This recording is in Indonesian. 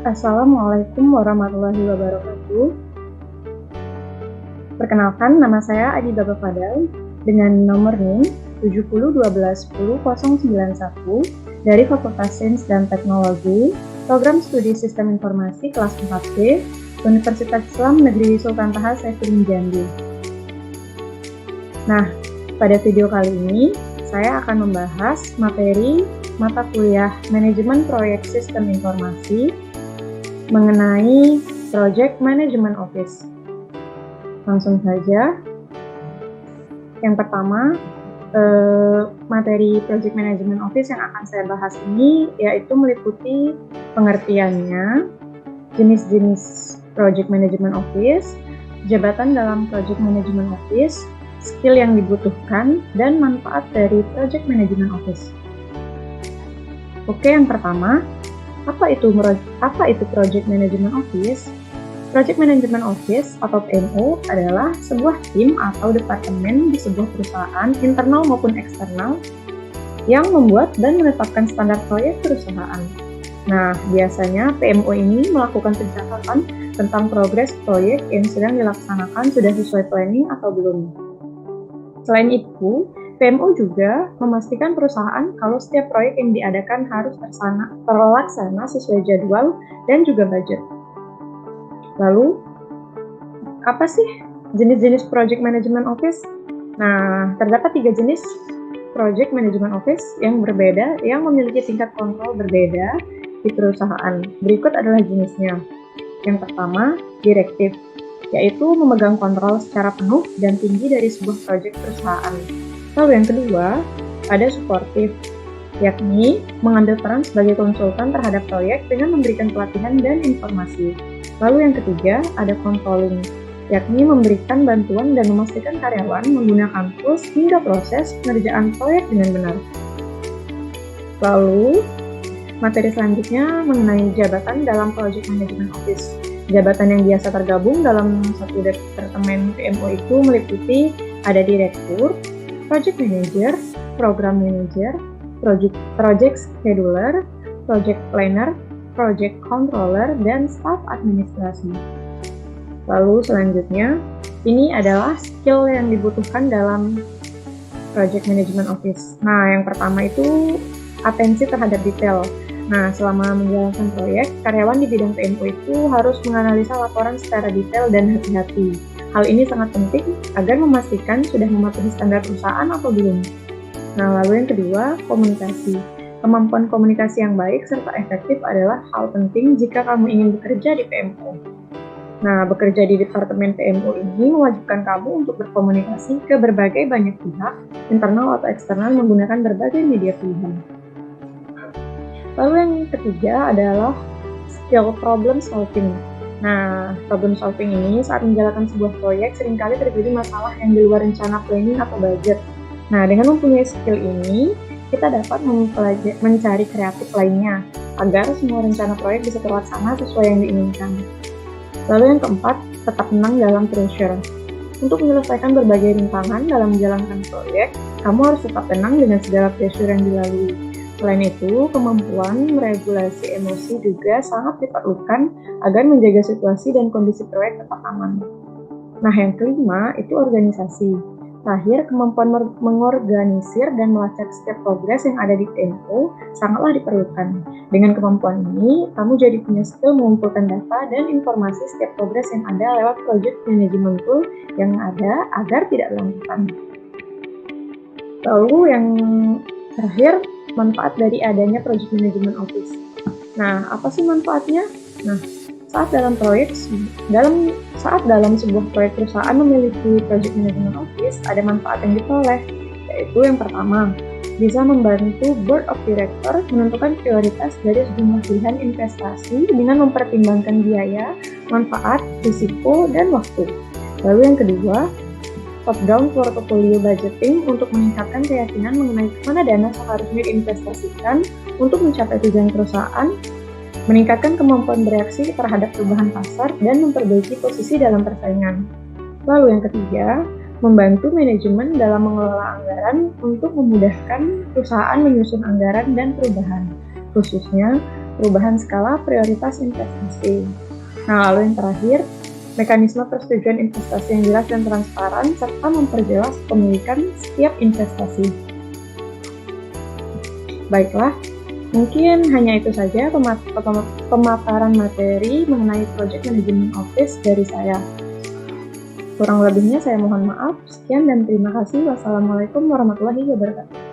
Assalamualaikum warahmatullahi wabarakatuh. Perkenalkan, nama saya Adi Baba Fadal dengan nomor NIM 701210091 dari Fakultas Sains dan Teknologi, Program Studi Sistem Informasi kelas 4B, Universitas Islam Negeri Sultan Taha Saifuddin Jambi. Nah, pada video kali ini saya akan membahas materi mata kuliah Manajemen Proyek Sistem Informasi mengenai Project Management Office. Langsung saja. Yang pertama, materi Project Management Office yang akan saya bahas ini yaitu meliputi pengertiannya, jenis-jenis Project Management Office, jabatan dalam Project Management Office, skill yang dibutuhkan, dan manfaat dari Project Management Office. Oke, yang pertama, apa itu Project Management Office? Project Management Office atau PMO adalah sebuah tim atau departemen di sebuah perusahaan, internal maupun eksternal, yang membuat dan menetapkan standar proyek perusahaan. Nah, biasanya PMO ini melakukan pencatatan tentang progres proyek yang sedang dilaksanakan sudah sesuai planning atau belum. Selain itu, PMO juga memastikan perusahaan kalau setiap proyek yang diadakan harus terlaksana sesuai jadwal dan juga budget. Lalu, apa sih jenis-jenis Project Management Office? Nah, terdapat 3 jenis Project Management Office yang berbeda, yang memiliki tingkat kontrol berbeda di perusahaan. Berikut adalah jenisnya. Yang pertama, direktif, yaitu memegang kontrol secara penuh dan tinggi dari sebuah proyek perusahaan. Lalu yang kedua, ada suportif, yakni mengambil peran sebagai konsultan terhadap proyek dengan memberikan pelatihan dan informasi. Lalu yang ketiga, ada controlling, yakni memberikan bantuan dan memastikan karyawan menggunakan tools hingga proses pengerjaan proyek dengan benar. Lalu, materi selanjutnya mengenai jabatan dalam Project Management Office. Jabatan yang biasa tergabung dalam satu departemen PMO itu meliputi ada direktur, Project Manager, Program Manager, Project Scheduler, Project Planner, Project Controller, dan Staff Administrasi. Lalu selanjutnya, ini adalah skill yang dibutuhkan dalam Project Management Office. Nah, yang pertama itu atensi terhadap detail. Nah, selama menjalankan proyek, karyawan di bidang PMO itu harus menganalisa laporan secara detail dan hati-hati. Hal ini sangat penting agar memastikan sudah mematuhi standar perusahaan atau belum. Nah, lalu yang kedua, komunikasi. Kemampuan komunikasi yang baik serta efektif adalah hal penting jika kamu ingin bekerja di PMO. Nah, bekerja di Departemen PMO ini mewajibkan kamu untuk berkomunikasi ke berbagai banyak pihak, internal atau eksternal menggunakan berbagai media pilihan. Lalu yang ketiga adalah skill problem solving. Nah, problem solving ini saat menjalankan sebuah proyek seringkali terjadi masalah yang di luar rencana planning atau budget. Nah, dengan mempunyai skill ini, kita dapat mencari kreatif lainnya agar semua rencana proyek bisa terlaksana sesuai yang diinginkan. Lalu yang keempat, tetap tenang dalam pressure. Untuk menyelesaikan berbagai rintangan dalam menjalankan proyek, kamu harus tetap tenang dengan segala pressure yang dilalui. Selain itu, kemampuan meregulasi emosi juga sangat diperlukan agar menjaga situasi dan kondisi proyek tetap aman. Nah, yang kelima itu organisasi. Terakhir, kemampuan mengorganisir dan melacak setiap progres yang ada di PMO sangatlah diperlukan. Dengan kemampuan ini, kamu jadi punya skill mengumpulkan data dan informasi setiap progres yang ada lewat project management tool yang ada agar tidak berantakan. Lalu yang terakhir, manfaat dari adanya Project Management Office. Nah, apa sih manfaatnya? Nah, saat dalam sebuah proyek perusahaan memiliki Project Management Office, ada manfaat yang diperoleh, yaitu yang pertama, bisa membantu Board of Director menentukan prioritas dari sejumlah pilihan investasi dengan mempertimbangkan biaya, manfaat, risiko, dan waktu. Lalu yang kedua, top-down portfolio budgeting untuk meningkatkan keyakinan mengenai mana dana seharusnya diinvestasikan untuk mencapai tujuan perusahaan, meningkatkan kemampuan bereaksi terhadap perubahan pasar, dan memperbaiki posisi dalam persaingan. Lalu yang ketiga, membantu manajemen dalam mengelola anggaran untuk memudahkan perusahaan menyusun anggaran dan perubahan, khususnya perubahan skala prioritas investasi. Nah, lalu yang terakhir, mekanisme persetujuan investasi yang jelas dan transparan, serta memperjelas kepemilikan setiap investasi. Baiklah, mungkin hanya itu saja pemaparan materi mengenai Project Management Office dari saya. Kurang lebihnya saya mohon maaf. Sekian dan terima kasih. Wassalamualaikum warahmatullahi wabarakatuh.